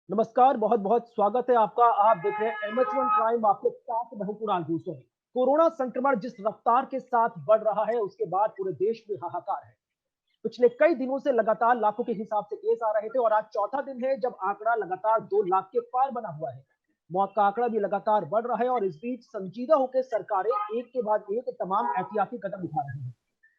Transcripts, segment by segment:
नमस्कार, बहुत बहुत स्वागत है आपका। आप देख रहे हैं एमएच1 प्राइम, आपके साथ मैं हूं कुणाल भूसोनी। कोरोना संक्रमण जिस रफ्तार के साथ बढ़ रहा है, उसके बाद पूरे देश में हाहाकार है। पिछले कई दिनों से लगातार लाखों के हिसाब से केस आ रहे थे और आज चौथा दिन है जब आंकड़ा लगातार 2 लाख के पार बना हुआ है। मौत का आंकड़ा भी लगातार बढ़ रहा है और इस बीच संजीदा होकर सरकारें एक के बाद एक तमाम एहतियाती कदम उठा रही हैं।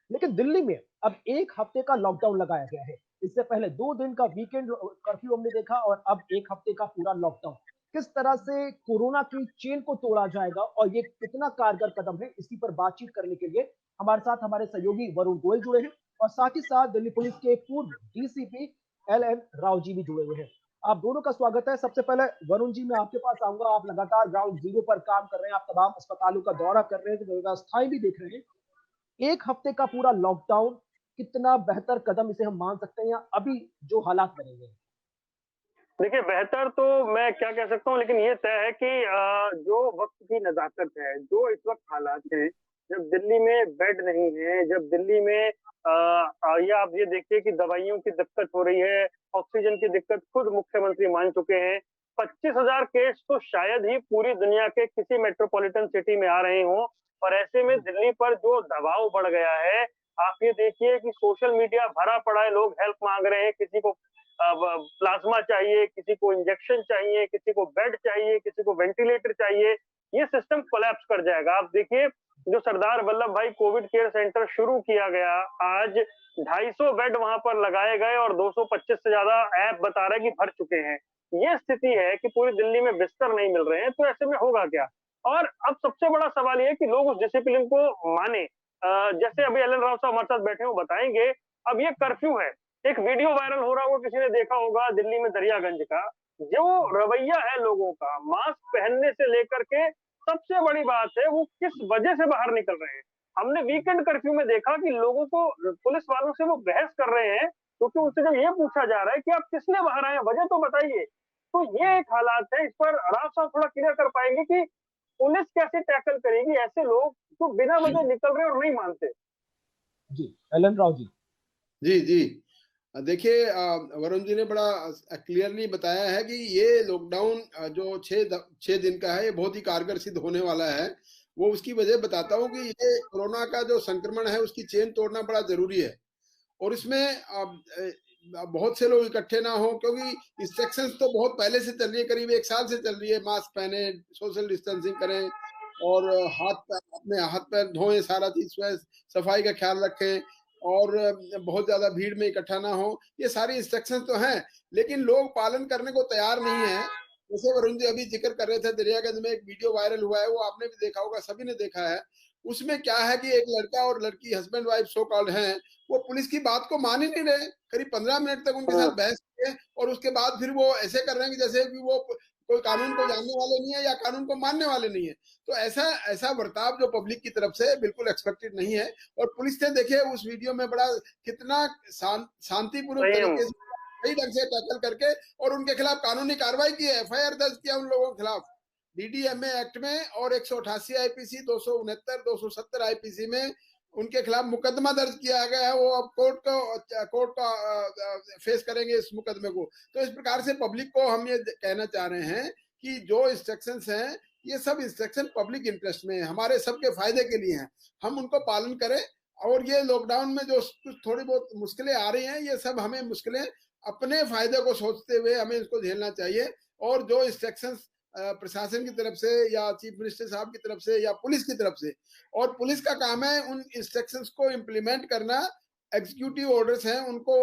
लेकिन दिल्ली में अब एक हफ्ते का लॉकडाउन लगाया गया है। इससे पहले 2 दिन का वीकेंड कर्फ्यू हमने देखा और अब एक हफ्ते का पूरा लॉकडाउन। किस तरह से कोरोना की चेन को तोड़ा जाएगा और ये कितना कारगर कदम है, इसी पर बातचीत करने के लिए हमारे साथ हमारे सहयोगी वरुण गोयल जुड़े हैं और साथ ही साथ दिल्ली पुलिस के पूर्व DCP L N Rao ji भी जुड़े हुए हैं। आप दोनों का स्वागत है। सबसे पहले वरुण जी, मैं आपके पास आऊंगा। आप लगातार ग्राउंड जीरो पर काम कर रहे हैं, आप तमाम अस्पतालों का दौरा कर रहे हैं, व्यवस्थाएं भी देख रहे हैं। एक हफ्ते का पूरा लॉकडाउन कितना बेहतर कदम इसे हम मान सकते हैं या अभी जो हालात बने हुए हैं? देखिए, बेहतर तो मैं क्या कह सकता हूँ, लेकिन ये तय है कि जो वक़्त की नज़ाकत है, जो इस वक़्त हालात हैं, जब दिल्ली में बेड नहीं है, जब दिल्ली में या आप ये देखिए कि दवाइयों की दिक्कत हो रही है, ऑक्सीजन की दिक्कत खुद मुख्यमंत्री मान चुके हैं। 25,000 केस तो शायद ही पूरी दुनिया के किसी मेट्रोपॉलिटन सिटी में आ रहे हों और ऐसे में दिल्ली पर जो दबाव बढ़ गया है, आप ये देखिए कि सोशल मीडिया भरा पड़ा है, लोग हेल्प माँग रहे हैं, किसी को प्लाज्मा चाहिए, किसी को इंजेक्शन चाहिए, किसी को बेड चाहिए, किसी को वेंटिलेटर चाहिए। ये सिस्टम कोलैप्स कर जाएगा। आप देखिए, जो सरदार वल्लभ भाई कोविड केयर सेंटर शुरू किया गया, आज 250 बेड वहां पर लगाए गए और 225 से ज्यादा ऐप बता रहे हैं कि भर चुके हैं। ये स्थिति है कि पूरी दिल्ली में बिस्तर नहीं मिल रहे हैं, तो ऐसे में होगा क्या? और अब सबसे बड़ा सवाल ये है कि लोग उस डिसिप्लिन को माने। जैसे अभी एल एन राव साहब हमारे साथ बैठे हैं, वो बताएंगे। अब ये कर्फ्यू है, एक वीडियो वायरल हो रहा होगा, किसी ने देखा होगा दिल्ली में दरियागंज का। जो रवैया है लोगों का, मास्क पहनने से लेकर के सबसे बड़ी बात है वो किस वजह से बाहर निकल रहे हैं। हमने वीकेंड कर्फ्यू में देखा कि लोगों को पुलिस वालों से वो बहस कर रहे हैं, क्योंकि उनसे जब ये पूछा जा रहा है कि आप किस लिए बाहर आए, वजह तो बताइए। तो ये एक हालात है, इस पर राव साहब थोड़ा क्लियर कर पाएंगे कि पुलिस कैसे टैकल करेगी ऐसे लोग जो बिना वजह निकल रहे और नहीं मानते। जी, एल एन राव जी। जी, जी। देखिए, वरुण जी ने बड़ा क्लियरली बताया है कि ये लॉकडाउन जो 6 दिन का है, ये बहुत ही कारगर सिद्ध होने वाला है। वो उसकी वजह बताता हूँ कि ये कोरोना का जो संक्रमण है, उसकी चेन तोड़ना बड़ा ज़रूरी है। और इसमें बहुत से लोग इकट्ठे ना हों, क्योंकि इंस्ट्रक्शंस तो बहुत पहले से चल रही है, करीब 1 साल से चल रही है। मास्क पहने, सोशल डिस्टेंसिंग करें और अपने हाथ-पैर धोएँ, सारा चीज़ सफाई का ख्याल रखें और बहुत ज़्यादा भीड़ में इकट्ठा ना हो। ये सारी इंस्ट्रक्शंस तो हैं, लेकिन लोग पालन करने को तैयार नहीं हैं। जैसे वरुण जी अभी ज़िक्र कर रहे थे, दरियागंज में एक वीडियो वायरल हुआ है, वो आपने भी देखा होगा, सभी ने देखा है। उसमें क्या है कि एक लड़का और लड़की हस्बैंड वाइफ सो कॉल्ड हैं, वो पुलिस की बात को मान ही नहीं रहे। करीब 15 मिनट तक उनके साथ बहस किए और उसके बाद फिर वो ऐसे कर रहे हैं कि जैसे कि वो कोई कानून को जानने वाले नहीं है या कानून को मानने वाले नहीं है। तो ऐसा ऐसा बर्ताव जो पब्लिक की तरफ से बिल्कुल एक्सपेक्टेड नहीं है। और पुलिस ने देखिए उस वीडियो में बड़ा कितना शांतिपूर्वक संयम। तरीके से सही ढंग से टैकल करके और उनके खिलाफ कानूनी कार्रवाई की है, एफआईआर दर्ज किया उन लोगों के खिलाफ डीडीएमए एक्ट में और 188 आईपीसी, 269, 270 आईपीसी में उनके खिलाफ मुकदमा दर्ज किया गया है। वो अब कोर्ट का फेस करेंगे इस मुकदमे को। तो इस प्रकार से पब्लिक को हम ये कहना चाह रहे हैं कि जो इंस्ट्रक्शंस हैं, ये सब इंस्ट्रक्शन पब्लिक इंटरेस्ट में है, हमारे सबके फायदे के लिए हैं। हम उनको पालन करें और ये लॉकडाउन में जो कुछ थोड़ी बहुत मुश्किलें आ रही हैं, ये सब हमें मुश्किलें अपने फायदे को सोचते हुए हमें इसको झेलना चाहिए। और जो इंस्ट्रक्शंस प्रशासन की तरफ से या चीफ मिनिस्टर साहब की तरफ से या पुलिस की तरफ से, और पुलिस का काम है उन इंस्ट्रक्शंस को इम्प्लीमेंट करना, एग्जीक्यूटिव ऑर्डर्स हैं उनको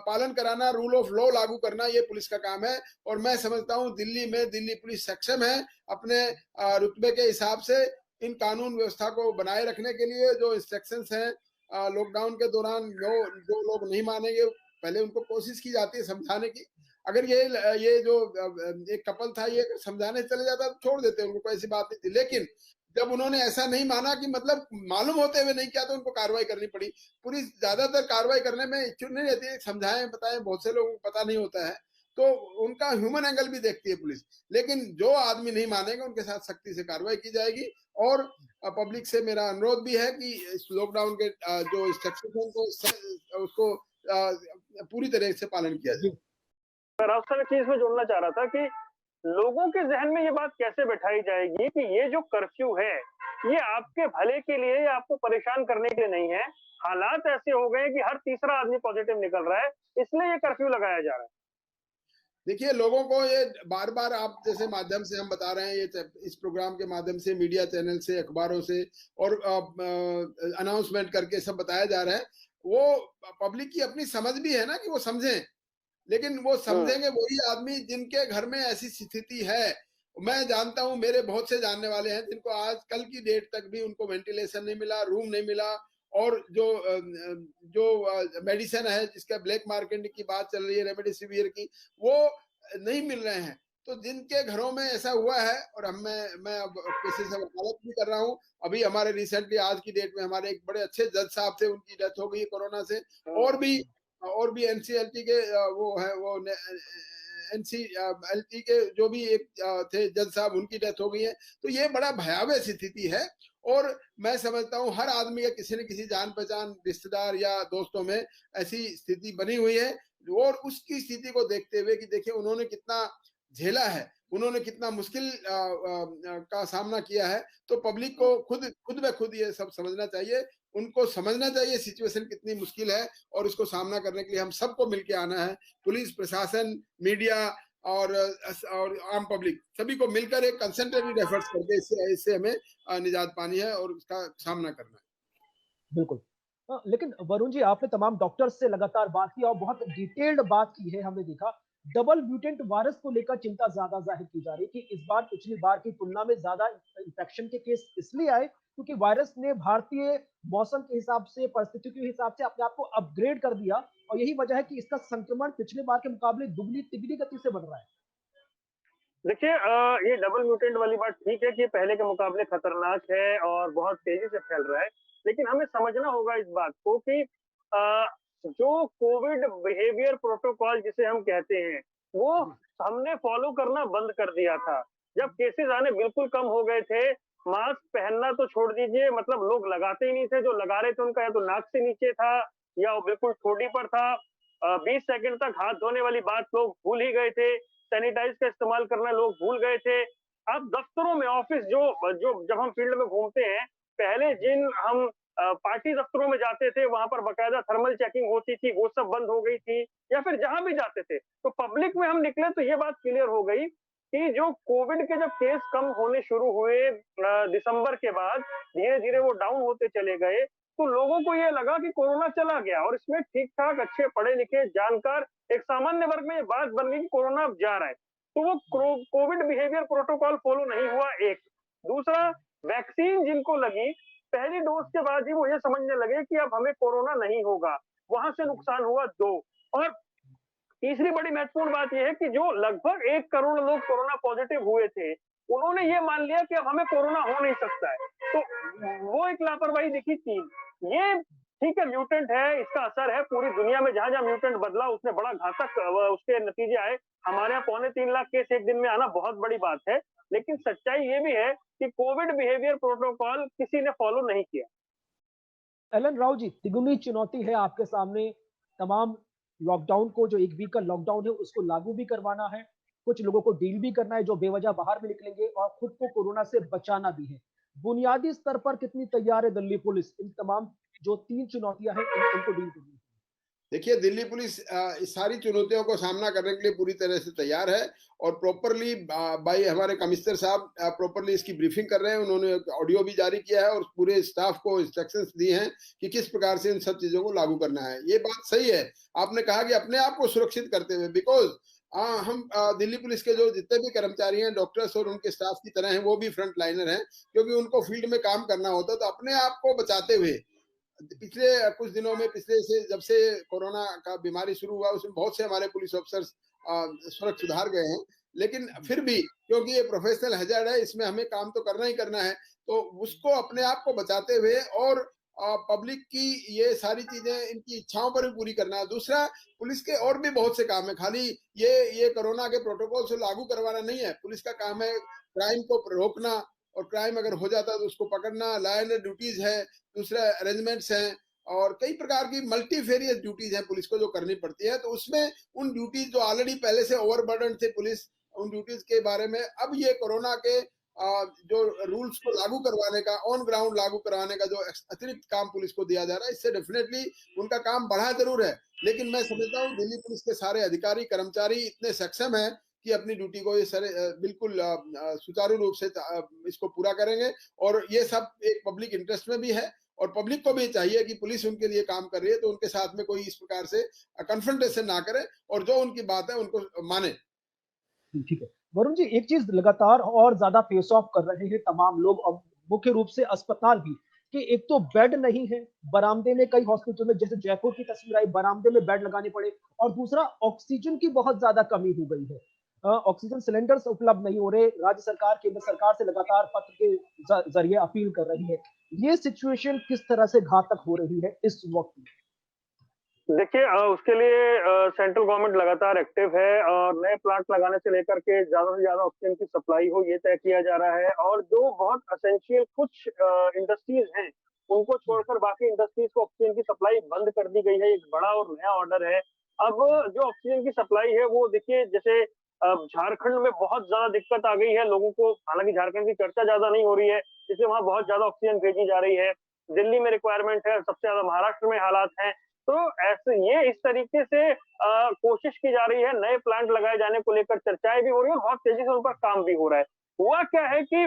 पालन कराना, रूल ऑफ लॉ लागू करना, ये पुलिस का काम है। और मैं समझता हूँ दिल्ली में दिल्ली पुलिस सक्षम है अपने रुतबे के हिसाब से इन कानून व्यवस्था को बनाए रखने के लिए। जो इंस्ट्रक्शंस हैं लॉकडाउन के दौरान, जो लोग नहीं मानेंगे, पहले उनको कोशिश की जाती है समझाने की। अगर ये जो एक कपल था, ये समझाने चले जाता तो छोड़ देते, उनको कोई ऐसी बात नहीं थी। लेकिन जब उन्होंने ऐसा नहीं माना कि मतलब मालूम होते हुए नहीं किया, तो उनको कार्रवाई करनी पड़ी। पुलिस ज्यादातर कार्रवाई करने में इच्छुक नहीं रहती है, समझाएं बताएं, बहुत से लोगों को पता नहीं होता है, तो उनका ह्यूमन एंगल भी देखती है पुलिस। लेकिन जो आदमी नहीं मानेगा उनके साथ सख्ती से कार्रवाई की जाएगी। और पब्लिक से मेरा अनुरोध भी है कि इस लॉकडाउन के जो इंस्ट्रक्शन है उसको पूरी तरह से पालन किया जी, जाए। राउत साहब एक चीज में जोड़ना चाह रहा था कि लोगों के जहन में ये बात कैसे बैठाई जाएगी कि ये जो कर्फ्यू है ये आपके भले के लिए या आपको परेशान करने के लिए नहीं है। हालात ऐसे हो गए कि हर तीसरा आदमी पॉजिटिव निकल रहा है, इसलिए ये कर्फ्यू लगाया जा रहा है। देखिए, लोगों को ये बार बार आप जैसे माध्यम से हम बता रहे हैं, ये इस प्रोग्राम के माध्यम से, मीडिया चैनल से, अखबारों से और अनाउंसमेंट करके सब बताया जा रहा है। वो पब्लिक की अपनी समझ भी है ना कि वो समझें, लेकिन वो समझेंगे वही आदमी जिनके घर में ऐसी स्थिति है। मैं जानता हूं, मेरे बहुत से जानने वाले हैं जिनको आज कल की डेट तक भी उनको वेंटिलेशन नहीं मिला, रूम नहीं मिला, और जो मेडिसिन है जिसका ब्लैक मार्केट की बात चल रही है, रेमडेसिविर की, वो नहीं मिल रहे हैं। तो जिनके घरों में ऐसा हुआ है, और मैं अब किसी से वकालत भी कर रहा हूँ। अभी हमारे रिसेंटली आज की डेट में हमारे एक बड़े अच्छे जज साहब थे, उनकी डेथ हो गई कोरोना से। और भी एनसीएलटी के वो एनसीएलटी के जो भी एक थे जज साहब, उनकी डेथ हो गई है। तो ये बड़ा भयावह स्थिति है, और मैं समझता हूँ हर आदमी का किसी न किसी जान पहचान, रिश्तेदार या दोस्तों में ऐसी स्थिति बनी हुई है। और उसकी स्थिति को देखते हुए कि देखिए उन्होंने कितना झेला है, उन्होंने कितना मुश्किल का सामना किया है, तो पब्लिक को खुद ब खुद ये सब समझना चाहिए। उनको समझना चाहिए सिचुएशन कितनी मुश्किल है, और उसको सामना करने के लिए हम सबको मिलके आना है। पुलिस प्रशासन, मीडिया और आम पब्लिक, सभी को मिलकर एक कंसंट्रेटेड एफर्ट्स करके इससे हमें निजात पानी है और उसका सामना करना है। बिल्कुल। लेकिन वरुण जी, आपने तमाम डॉक्टर्स से लगातार बात की और बहुत डिटेल्ड बात की है। हमने देखा डबल म्यूटेंट वायरस को लेकर चिंता ज्यादा जाहिर की जा रही है कि इस बार पिछली बार की तुलना में ज्यादा इंफेक्शन के केस इसलिए आए क्योंकि वायरस ने भारतीय मौसम के हिसाब से, परिस्थितियों के हिसाब से अपने आप को अपग्रेड कर दिया, और यही वजह है कि इसका संक्रमण पिछले बार के मुकाबले दुगनी तिगनी गति से बढ़ रहा है। देखिए, ये डबल म्यूटेंट वाली बात ठीक है कि पहले के मुकाबले खतरनाक है और बहुत तेजी से फैल रहा है, लेकिन हमें समझना होगा इस बात को कि जो कोविड बिहेवियर प्रोटोकॉल जिसे हम कहते हैं, वो हमने फॉलो करना बंद कर दिया था। जब केसेस आने बिल्कुल कम हो गए थे, मास्क पहनना तो छोड़ दीजिए, मतलब लोग लगाते ही नहीं थे। जो लगा रहे थे उनका या तो नाक से नीचे था या वो बिल्कुल ठोडी पर था। 20 सेकंड तक हाथ धोने वाली बात लोग भूल ही गए थे। सैनिटाइज का इस्तेमाल करना लोग भूल गए थे। अब दफ्तरों में, ऑफिस जो जब हम फील्ड में घूमते हैं, पहले जिन हम पार्टी दफ्तरों में जाते थे, वहां पर बकायदा थर्मल चेकिंग होती थी, वो सब बंद हो गई थी। या फिर जहां भी जाते थे तो पब्लिक में हम निकले तो ये बात क्लियर हो गई कि जो कोविड के जब केस कम होने शुरू हुए दिसंबर के बाद, धीरे धीरे वो डाउन होते चले गए, तो लोगों को ये लगा कि कोरोना चला गया। और इसमें ठीक ठाक, अच्छे पढ़े लिखे, जानकार एक सामान्य वर्ग में ये बात बन गई कि कोरोना अब जा रहा है। तो वो कोविड बिहेवियर प्रोटोकॉल फॉलो नहीं हुआ, एक। दूसरा, वैक्सीन जिनको लगी, पहली डोज के बाद ही वो ये समझने लगे कि अब हमें कोरोना नहीं होगा, वहां से नुकसान हुआ 2। और तीसरी बड़ी महत्वपूर्ण बात यह है कि जो लगभग 1 करोड़ लोग कोरोना पॉजिटिव हुए थे, उन्होंने ये मान लिया कि अब हमें कोरोना हो नहीं सकता है, तो वो एक लापरवाही दिखी। 3, ये ठीक है, म्यूटेंट है, इसका असर है पूरी दुनिया में। जहां जहां म्यूटेंट बदला उसने बड़ा घातक उसके नतीजे आए। हमारे यहाँ 2.25 लाख केस एक दिन में आना बहुत बड़ी बात है, लेकिन सच्चाई ये भी है कि कोविड बिहेवियर प्रोटोकॉल किसी ने फॉलो नहीं किया। एलन राव जी, तिगुनी चुनौती है आपके सामने। तमाम लॉकडाउन को, जो 1 वीक का लॉकडाउन है, उसको लागू भी करवाना है, कुछ लोगों को डील भी करना है जो बेवजह बाहर भी निकलेंगे, और खुद को कोरोना से बचाना भी है। बुनियादी स्तर पर कितनी तैयार है दिल्ली पुलिस इन तमाम जो 3 चुनौतियां हैं इनको डील करने? देखिए, दिल्ली पुलिस इस सारी चुनौतियों को सामना करने के लिए पूरी तरह से तैयार है, और प्रॉपरली भाई हमारे कमिश्नर साहब प्रॉपरली इसकी ब्रीफिंग कर रहे हैं। उन्होंने ऑडियो भी जारी किया है और पूरे स्टाफ को इंस्ट्रक्शंस दी हैं कि किस प्रकार से इन सब चीजों को लागू करना है। ये बात सही है, आपने कहा कि अपने आप को सुरक्षित करते हुए, बिकॉज हम दिल्ली पुलिस के जो जितने भी कर्मचारी हैं, डॉक्टर्स और उनके स्टाफ की तरह हैं, वो भी फ्रंट लाइनर हैं, क्योंकि उनको फील्ड में काम करना होता है। तो अपने आप को बचाते हुए पिछले कुछ दिनों में, जब से कोरोना का बीमारी शुरू हुआ, उसमें बहुत से हमारे पुलिस ऑफिसर्स सुरक्षित सुधार गए हैं, लेकिन फिर भी क्योंकि ये प्रोफेशनल हैजर्ड है, इसमें हमें काम तो करना ही करना है, तो उसको अपने आप को बचाते हुए और पब्लिक की ये सारी चीजें, इनकी इच्छाओं पर भी पूरी करना है। दूसरा, पुलिस के और भी बहुत से काम है, खाली ये कोरोना के प्रोटोकॉल से लागू करवाना नहीं है। पुलिस का काम है क्राइम को रोकना, और क्राइम अगर हो जाता है तो उसको पकड़ना, लॉ एंड ड्यूटीज है, दूसरा अरेंजमेंट्स हैं, और कई प्रकार की मल्टीफेरियस ड्यूटीज हैं पुलिस को जो करनी पड़ती है, तो उसमें उन ड्यूटीज जो ऑलरेडी पहले से ओवरबर्डन थे पुलिस, उन ड्यूटीज के बारे में अब ये कोरोना के जो रूल्स को लागू करवाने का, ऑन ग्राउंड लागू करवाने का जो अतिरिक्त काम पुलिस को दिया जा रहा है, इससे डेफिनेटली उनका काम बढ़ा जरूर है, लेकिन मैं समझता हूँ दिल्ली पुलिस के सारे अधिकारी कर्मचारी इतने सक्षम हैं कि अपनी ड्यूटी को ये सारे बिल्कुल सुचारू रूप से इसको पूरा करेंगे, और ये सब एक पब्लिक इंटरेस्ट में भी है, और पब्लिक को भी चाहिए कि पुलिस उनके लिए काम कर रही है तो उनके साथ में कोई इस प्रकार से कन्फ्रंटेशन ना करे और जो उनकी बात है उनको माने। ठीक है वरुण जी, एक चीज लगातार और ज्यादा फेस ऑफ कर रहे हैं तमाम लोग, और मुख्य रूप से अस्पताल भी, कि एक तो बेड नहीं है बरामदे में, कई हॉस्पिटल में जैसे जयपुर की तस्वीर आई बरामदे में बेड लगाने पड़े, और दूसरा ऑक्सीजन की बहुत ज्यादा कमी हो गई है। ऑक्सीजन सिलेंडर्स उपलब्ध नहीं हो रहे, राज्य सरकार केंद्र सरकार से लगातार पत्र के जरिए अपील कर रही है। ये सिचुएशन किस तरह से घातक हो रही है इस वक्त में? देखिए उसके लिए सेंट्रल गवर्नमेंट लगातार एक्टिव है और नए प्लांट लगाने से लेकर के ज्यादा से ज्यादा ऑक्सीजन की सप्लाई हो ये तय किया जा रहा है, और जो बहुत असेंशियल कुछ इंडस्ट्रीज हैं उनको छोड़कर बाकी इंडस्ट्रीज को ऑक्सीजन की सप्लाई बंद कर दी गई है। एक बड़ा और नया ऑर्डर है। अब जो ऑक्सीजन की सप्लाई है वो देखिए, जैसे झारखंड में बहुत ज्यादा दिक्कत आ गई है लोगों को, हालांकि झारखंड की चर्चा ज्यादा नहीं हो रही है, इसलिए वहां बहुत ज्यादा ऑक्सीजन भेजी जा रही है। दिल्ली में रिक्वायरमेंट है, सबसे ज्यादा महाराष्ट्र में हालात हैं। तो ऐसे ये इस तरीके से कोशिश की जा रही है, नए प्लांट लगाए जाने को लेकर चर्चाएं भी हो रही है और बहुत तेजी से उन पर काम भी हो रहा है। हुआ क्या है कि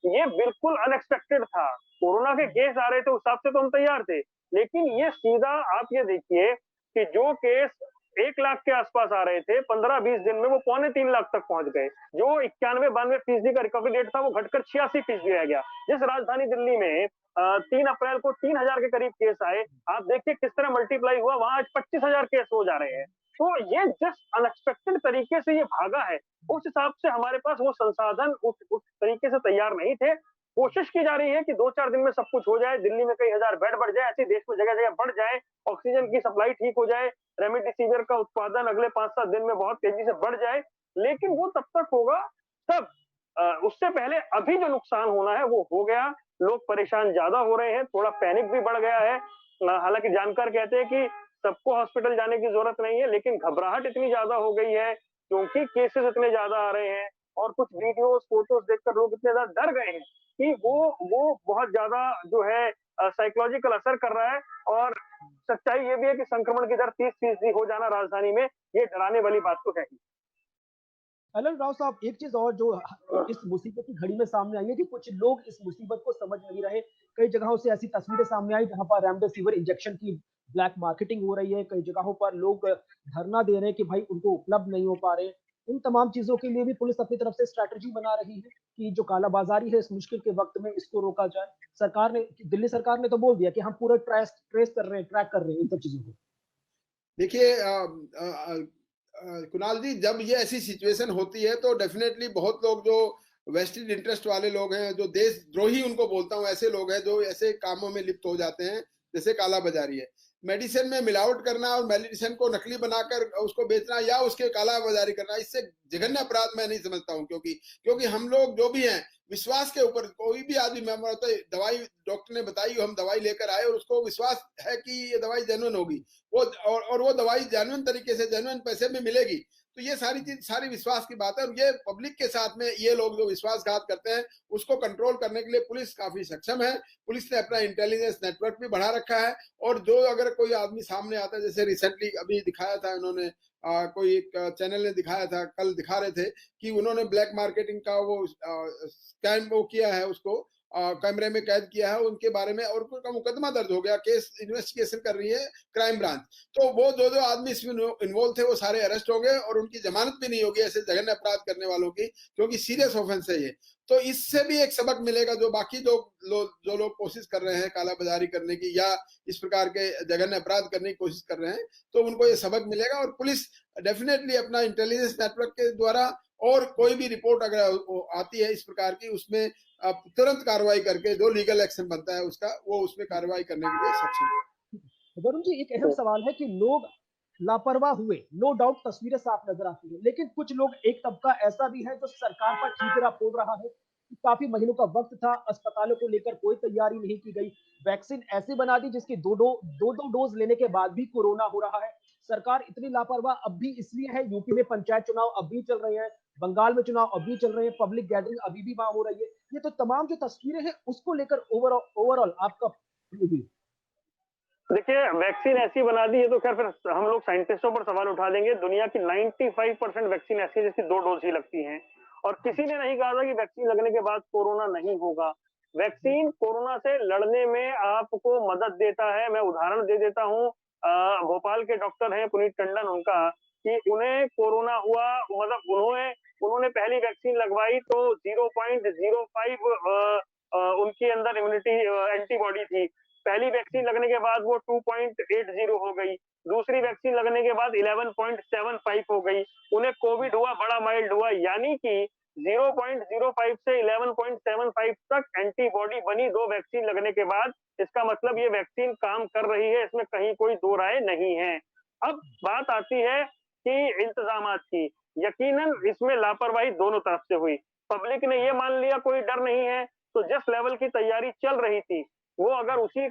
ये बिल्कुल अनएक्सपेक्टेड था, कोरोना के केस आ रहे थे उस हिसाब से तो हम तैयार थे, लेकिन ये सीधा आप ये देखिए कि जो केस 1 लाख के आसपास आ रहे थे 15-20 दिन में वो 2.25 लाख तक पहुंच गए। जो 91-92% का रिकवरी रेट था वो घटकर 86% रह गया। जिस राजधानी दिल्ली में 3 अप्रैल को 3000 के करीब केस आए, आप देखिए किस तरह मल्टीप्लाई हुआ, वहां आज 25,000 केस हो जा रहे हैं। तो ये जस्ट अनएक्सपेक्टेड तरीके से ये भागा है। उस हिसाब से हमारे पास वो संसाधन उस तरीके से तैयार नहीं थे। कोशिश की जा रही है कि 2-4 दिन में सब कुछ हो जाए, दिल्ली में कई हजार बेड बढ़ जाए, ऐसे देश में जगह जगह बढ़ जाए, ऑक्सीजन की सप्लाई ठीक हो जाए, रेमडेसिविर का उत्पादन अगले 5-7 दिन में बहुत तेजी से बढ़ जाए। लेकिन वो तब तक होगा तब उससे पहले अभी जो नुकसान होना है वो हो गया। लोग परेशान ज्यादा हो रहे हैं, थोड़ा पैनिक भी बढ़ गया है। हालांकि जानकार कहते हैं कि सबको हॉस्पिटल जाने की जरूरत नहीं है, लेकिन घबराहट इतनी ज्यादा हो गई है क्योंकि केसेस इतने ज्यादा आ रहे हैं, और कुछ वीडियोस फोटोज देखकर लोग इतने ज्यादा डर गए हैं कि वो बहुत ज्यादा जो है साइकोलॉजिकल असर कर रहा है। और सच्चाई ये भी है कि संक्रमण की दर 30% हो जाना राजधानी में, ये डराने वाली बात तो है ही। अनिल राव साहब, एक चीज और जो इस मुसीबत की घड़ी में सामने आई है कि कुछ लोग इस मुसीबत को समझ नहीं रहे। कई जगहों से ऐसी तस्वीरें सामने आई जहां पर रेमडेसिविर इंजेक्शन की ब्लैक मार्केटिंग हो रही है, कई जगहों पर लोग धरना दे रहे हैं कि भाई उनको उपलब्ध नहीं हो पा रहे। इन तमाम चीजों के लिए भी पुलिस अपनी तरफ से स्ट्रैटेजी बना रही है कि जो कालाबाजारी है इस मुश्किल के वक्त में इसको रोका जाए। सरकार ने, दिल्ली सरकार ने तो बोल दिया कि हम पूरा ट्रेस कर रहे हैं, ट्रैक कर रहे हैं इन सब चीजों को। देखिए कुणाल जी, जब ये ऐसी सिचुएशन होती है तो डेफिनेटली बहुत लोग जो वेस्टेड इंटरेस्ट वाले लोग हैं, जो देशद्रोही उनको बोलता हूँ, ऐसे लोग हैं जो ऐसे कामों में लिप्त हो जाते हैं जैसे काला बाजारी है। मेडिसिन में मिलावट करना और मेडिसिन को नकली बनाकर उसको बेचना या उसके काला बाजारी करना, इससे जघन्य अपराध मैं नहीं समझता हूँ, क्योंकि हम लोग जो भी हैं विश्वास के ऊपर, कोई भी आदमी, मैं बोलता है दवाई डॉक्टर ने बताई, हम दवाई लेकर आए और उसको विश्वास है कि ये दवाई जेन्युइन होगी, वो और वो दवाई जेन्युइन तरीके से जेन्युइन पैसे में मिलेगी, तो ये सारी चीज सारी विश्वास की बात है। और ये पब्लिक के साथ में ये लोग जो विश्वासघात करते हैं उसको कंट्रोल करने के लिए पुलिस काफी सक्षम है। पुलिस ने अपना इंटेलिजेंस नेटवर्क भी बढ़ा रखा है, और जो अगर कोई आदमी सामने आता है, जैसे रिसेंटली अभी दिखाया था इन्होंने, कोई एक चैनल ने दिखाया था, कल दिखा रहे थे कि उन्होंने ब्लैक मार्केटिंग का वो स्कैम वो किया है, उसको कैमरे में कैद किया है उनके बारे में, और उनका मुकदमा दर्ज हो गया, केस इन्वेस्टिगेशन कर रही है क्राइम ब्रांच। तो वो जो आदमी इसमें इन्वॉल्व थे वो सारे अरेस्ट हो गए और उनकी जमानत भी नहीं होगी ऐसे जघन्य अपराध करने वालों की, क्योंकि सीरियस ऑफेंस है ये। तो इससे भी एक सबक मिलेगा जो बाकी जो लोग कोशिश कर रहे हैं काला बाजारी करने की या इस प्रकार के जघन्य अपराध करने की कोशिश कर रहे हैं, तो उनको ये सबक मिलेगा। और पुलिस डेफिनेटली अपना इंटेलिजेंस नेटवर्क के द्वारा, और कोई भी रिपोर्ट अगर आती है इस प्रकार की, उसमें तुरंत कार्रवाई करके जो लीगल एक्शन बनता है उसका, वो उसमें कार्रवाई करने के लिए सक्षम है। वरुण जी, एक अहम सवाल है कि लोग लापरवाह हुए, नो डाउट तस्वीरें साफ नजर आती है, लेकिन कुछ लोग, एक तबका ऐसा भी है जो सरकार पर ठीकरा फोड़ रहा है काफी महीनों का वक्त था, अस्पतालों को लेकर कोई तैयारी नहीं की गई। वैक्सीन ऐसी बना दी जिसकी दो डोज लेने के बाद भी कोरोना हो रहा है। सरकार इतनी लापरवाह अब भी इसलिए है, यूपी में पंचायत चुनाव अब भी चल रहे हैं, बंगाल में चुनाव अब भी चल रहे हैं, पब्लिक गैदरिंग अभी भी वहां हो रही है। ये तो तमाम जो तस्वीरें हैं उसको लेकर ओवरऑल आपका रिव्यू। देखिए, वैक्सीन ऐसी बना दी है तो खैर फिर हम लोग साइंटिस्टों पर सवाल उठा देंगे। दुनिया की 95% वैक्सीन ऐसी है जिसकी 2 डोज़ ही लगती हैं और किसी ने नहीं कहा था कि वैक्सीन लगने के बाद कोरोना नहीं होगा। वैक्सीन कोरोना से लड़ने में आपको मदद देता है। मैं उदाहरण दे देता हूँ भोपाल के डॉक्टर हैं पुनीत टंडन उनका कि उन्हें कोरोना हुआ मतलब उन्होंने पहली वैक्सीन लगवाई तो 0.05 उनके अंदर इम्यूनिटी एंटीबॉडी थी। पहली वैक्सीन लगने के बाद वो 2.80 हो गई, दूसरी वैक्सीन लगने के बाद 11.75 हो गई, उन्हें कोविड हुआ, बड़ा माइल्ड हुआ, यानी कि 0.05 से 11.75 तक एंटीबॉडी बनी 2 वैक्सीन लगने के बाद। इसका मतलब ये वैक्सीन काम कर रही है, इसमें कहीं कोई दो राय नहीं है। अब बात आती है कि इंतजामात की, यकीनन इसमें लापरवाही दोनों तरफ से हुई। पब्लिक ने ये मान लिया कोई डर नहीं है, तो जिस लेवल की तैयारी चल रही थी वो अगर उसी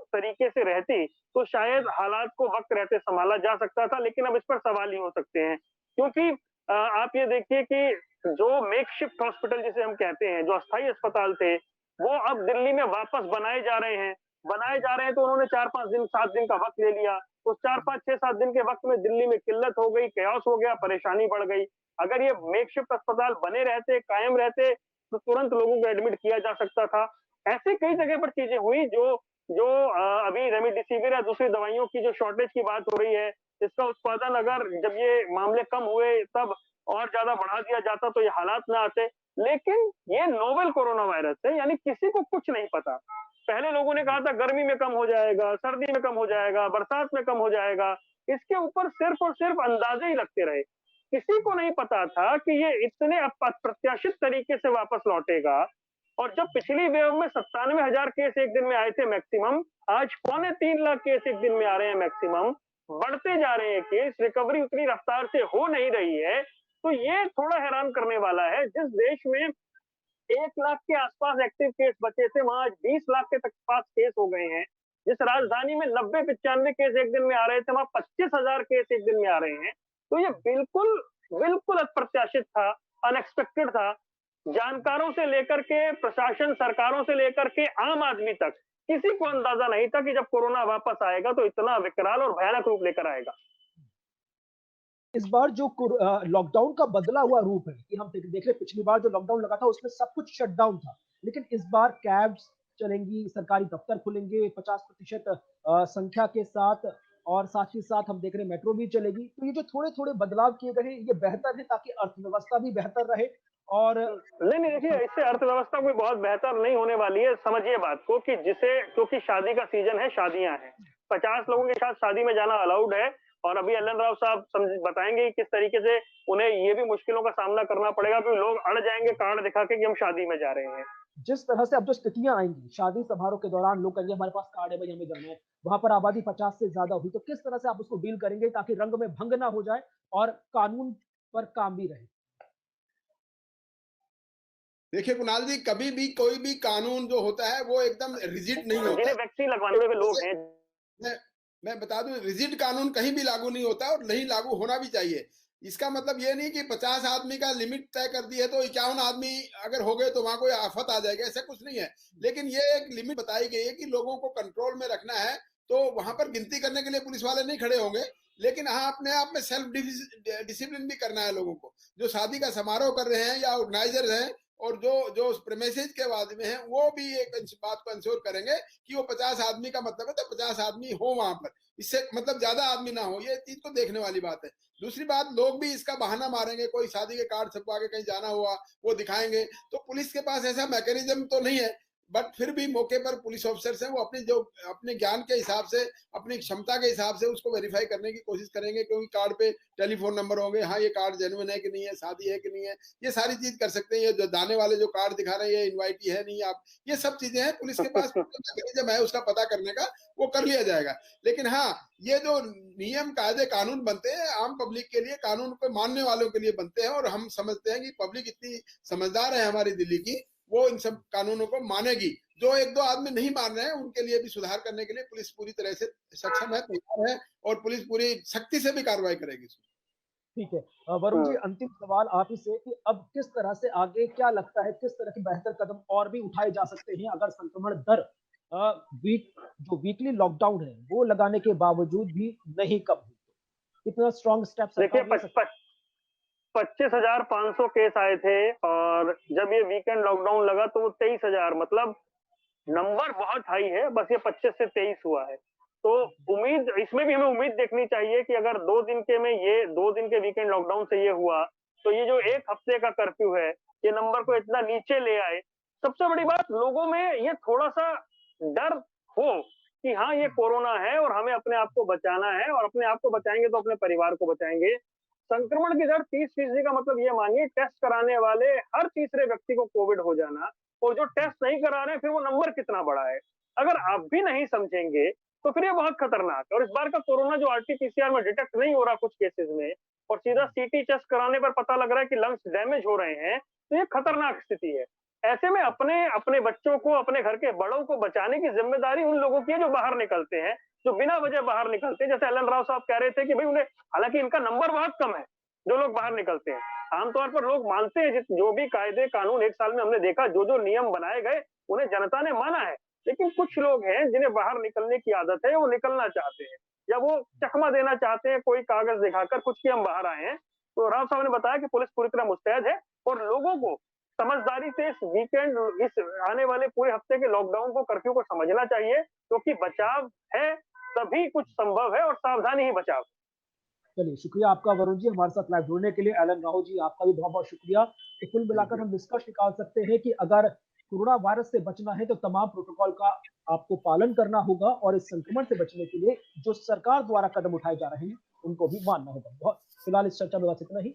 तरीके से रहती तो शायद हालात को वक्त रहते संभाला जा सकता था, लेकिन अब इस पर सवाल ही हो सकते हैं क्योंकि आप ये देखिए कि जो मेकशिफ्ट हॉस्पिटल जिसे हम कहते हैं, जो अस्थायी अस्पताल थे, वो अब दिल्ली में वापस बनाए जा रहे हैं तो उन्होंने 4-5 दिन 7 दिन का वक्त ले लिया। उस 4-5 6-7 दिन के वक्त में दिल्ली में किल्लत हो गई, कैओस हो गया, परेशानी बढ़ गई। अगर ये मेकशिफ्ट अस्पताल बने रहते, कायम रहते तो तुरंत लोगों को एडमिट किया जा सकता था। ऐसे कई जगह पर चीजें हुई जो जो अभी रेमडेसिविर या दूसरी दवाइयों की जो शॉर्टेज की बात हो रही है, इसका उत्पादन अगर जब ये मामले कम हुए तब और ज्यादा बढ़ा दिया जाता तो ये हालात ना आते। लेकिन ये नोवेल कोरोना वायरस है, यानी किसी को कुछ नहीं पता। पहले लोगों ने कहा था गर्मी में कम हो जाएगा, सर्दी में कम हो जाएगा, बरसात में कम हो जाएगा। इसके ऊपर सिर्फ और सिर्फ अंदाजे ही लगते रहे। किसी को नहीं पता था कि ये इतने अप्रत्याशित तरीके से वापस लौटेगा। और जब पिछली वेव में 97,000 केस एक दिन में आए थे मैक्सिमम, आज 2.25 लाख केस एक दिन में आ रहे हैं मैक्सिमम, बढ़ते जा रहे हैं केस, रिकवरी उतनी रफ्तार से हो नहीं रही है, तो ये थोड़ा हैरान करने वाला है। जिस देश में 1 लाख के आसपास एक्टिव केस बचे थे, वहां आज 20 लाख के तक पास केस हो गए हैं। जिस राजधानी में 90-95 केस एक दिन में आ रहे थे, वहां 25,000 केस एक दिन में आ रहे हैं। तो ये बिल्कुल बिल्कुल अप्रत्याशित था, अनएक्सपेक्टेड था। जानकारों से लेकर के प्रशासन, सरकारों से लेकर के आम आदमी तक किसी को अंदाजा नहीं था कि जब कोरोना वापस आएगा तो इतना विकराल और भयानक रूप लेकर आएगा। इस बार जो लॉकडाउन का बदला हुआ रूप है कि हम देख रहे, पिछली बार जो लॉकडाउन लगा था उसमें सब कुछ शटडाउन था, लेकिन इस बार कैब्स चलेंगी, सरकारी दफ्तर खुलेंगे 50% संख्या के साथ, और साथ ही साथ हम देख रहे हैं मेट्रो भी चलेगी। तो ये जो थोड़े थोड़े बदलाव किए गए हैं ये बेहतर है ताकि अर्थव्यवस्था भी बेहतर रहे। और नहीं देखिए, इससे अर्थव्यवस्था कोई बहुत बेहतर नहीं होने वाली है। समझिए बात को कि क्योंकि शादी का सीजन है, शादियां हैं, 50 लोगों के साथ शादी में जाना अलाउड है। और अभी एल एन राव साहब बताएंगे किस तरीके से उन्हें ये भी मुश्किलों का सामना करना पड़ेगा क्योंकि लोग अड़ जाएंगे कार्ड दिखा के कि हम शादी में जा रहे हैं। जिस तरह से अब जो स्थितियां आएंगी शादी समारोह के दौरान, लोग कहेंगे हमारे पास कार्ड है भाई, हमें जाना है, वहां पर आबादी 50 से ज्यादा हुई, तो किस तरह से आप उसको डील करेंगे ताकि रंग में भंग ना हो जाए और कानून पर काम भी रहे? देखिए कुणाल जी, कभी भी कोई भी कानून जो होता है वो एकदम रिजिड नहीं होता। जिन्हें वैक्सीन लगवाने वाले लोग हैं, मैं बता दूं, रिजिड कानून कहीं भी लागू नहीं होता और नहीं लागू होना भी चाहिए। इसका मतलब ये नहीं कि 50 आदमी का लिमिट तय कर दी है तो 51 आदमी अगर हो गए तो वहां कोई आफत आ जाएगा, ऐसा कुछ नहीं है। लेकिन ये एक लिमिट बताई गई है कि लोगों को कंट्रोल में रखना है, तो वहां पर गिनती करने के लिए पुलिस वाले नहीं खड़े होंगे, लेकिन हाँ अपने आप में सेल्फ डिसिप्लिन भी करना है लोगों को। जो शादी का समारोह कर रहे हैं या ऑर्गेनाइजर हैं और जो प्रेमिसेस के बाद में है, वो भी एक बात को इंश्योर करेंगे कि वो 50 आदमी का मतलब है तो 50 आदमी हो वहां पर, इससे मतलब ज्यादा आदमी ना हो। ये चीज को देखने वाली बात है। दूसरी बात, लोग भी इसका बहाना मारेंगे, कोई शादी के कार्ड छपवा के कहीं जाना हुआ वो दिखाएंगे, तो पुलिस के पास ऐसा मैकेनिज्म तो नहीं है बट फिर भी मौके पर पुलिस ऑफिसर्स हैं, वो अपने ज्ञान के हिसाब से, अपनी क्षमता के हिसाब से उसको वेरीफाई करने की कोशिश करेंगे, क्योंकि कार्ड पे टेलीफोन नंबर होंगे, हाँ ये कार्ड जेन्युइन है कि नहीं है, शादी है कि नहीं है, ये सारी चीज कर सकते हैं। ये जो दाने वाले जो कार्ड दिखा रहे हैं, ये इन्वाइटी है नहीं आप, ये सब चीजें हैं पुलिस के पास मैकेनिज्म है उसका पता करने का, वो कर लिया जाएगा। लेकिन हाँ, ये जो नियम कायदे कानून बनते हैं आम पब्लिक के लिए, कानून को मानने वालों के लिए बनते हैं, और हम समझते हैं कि पब्लिक इतनी समझदार है हमारी दिल्ली की, वो इन सब कानूनों को मानेगी। जो एक दो आदमी नहीं मान रहे हैं उनके लिए भी सुधार करने के लिए पुलिस पूरी तरह से सक्षम है, तैयार है, और पुलिस पूरी सख्ती से भी कार्रवाई करेगी। ठीक है। वरुण जी, अंतिम सवाल आप ही से कि अब किस तरह से आगे, क्या लगता है किस तरह के बेहतर कदम और भी उठाए जा सकते हैं अगर संक्रमण दर जो वीकली लॉकडाउन है वो लगाने के बावजूद भी नहीं कम हुई, कितना स्ट्रॉन्ग स्टेप देखिए, सरकार ले सकती है? 25,500 केस आए थे, और जब ये वीकेंड लॉकडाउन लगा तो वो 23,000, मतलब नंबर बहुत हाई है। बस ये 25 से 23 हुआ है। तो उम्मीद, इसमें भी हमें उम्मीद देखनी चाहिए कि अगर 2 दिन के में ये 2 दिन के वीकेंड लॉकडाउन से ये हुआ, तो ये जो 1 हफ्ते का कर्फ्यू है, ये नंबर को इतना नीचे ले आए। सबसे बड़ी बात, लोगों में ये थोड़ा-सा डर हो कि हाँ, ये कोरोना है और हमें अपने आप को बचाना है, और अपने आप को बचाएँगे तो अपने परिवार को बचाएँगे। संक्रमण की दर 30% का मतलब ये मानिए, टेस्ट कराने वाले हर तीसरे व्यक्ति को कोविड हो जाना, और जो टेस्ट नहीं करा रहे हैं, फिर वो नंबर कितना बड़ा है। अगर आप भी नहीं समझेंगे, तो फिर ये बहुत खतरनाक है। और इस बार का कोरोना जो आरटी-पीसीआर में डिटेक्ट नहीं हो रहा कुछ केसेस में, और सीधा सीटी टेस्ट कराने पर पता लग रहा है कि लंग्स डैमेज हो रहे हैं, तो ये खतरनाक स्थिति है। ऐसे में अपने बच्चों को, अपने घर के बड़ों को बचाने की जिम्मेदारी उन लोगों की है जो बाहर निकलते हैं, जो बिना वजह बाहर निकलते हैं। जैसे एलन राव साहब कह रहे थे कि भाई उन्हें, हालांकि इनका नंबर बहुत कम है जो लोग बाहर निकलते हैं। आमतौर पर लोग मानते हैं, जो भी कायदे कानून 1 साल में हमने देखा, जो नियम बनाए गए उन्हें जनता ने माना है। लेकिन कुछ लोग हैं जिन्हें बाहर निकलने की आदत है, वो निकलना चाहते हैं, या वो चकमा देना चाहते हैं कोई कागज दिखाकर कुछ कि हम बाहर आए हैं। तो राव साहब ने बताया कि पुलिस पूरी तरह मुस्तैद है, और लोगों को समझदारी से इस वीकेंड, इस आने वाले पूरे हफ्ते के लॉकडाउन को, कर्फ्यू को समझना चाहिए, क्योंकि बचाव है तभी कुछ संभव है, और सावधानी ही बचाव। चलिए, शुक्रिया आपका वरुण जी हमारे साथ लाइव जुड़ने के लिए। एलन राव जी, आपका भी बहुत बहुत शुक्रिया। तो कुल मिलाकर हम निष्कर्ष निकाल सकते हैं कि अगर कोरोना वायरस से बचना है तो तमाम प्रोटोकॉल का आपको पालन करना होगा, और इस संक्रमण से बचने के लिए जो सरकार द्वारा कदम उठाए जा रहे हैं उनको भी मानना होगा। बहुत फिलहाल इस चर्चा में बस इतना ही।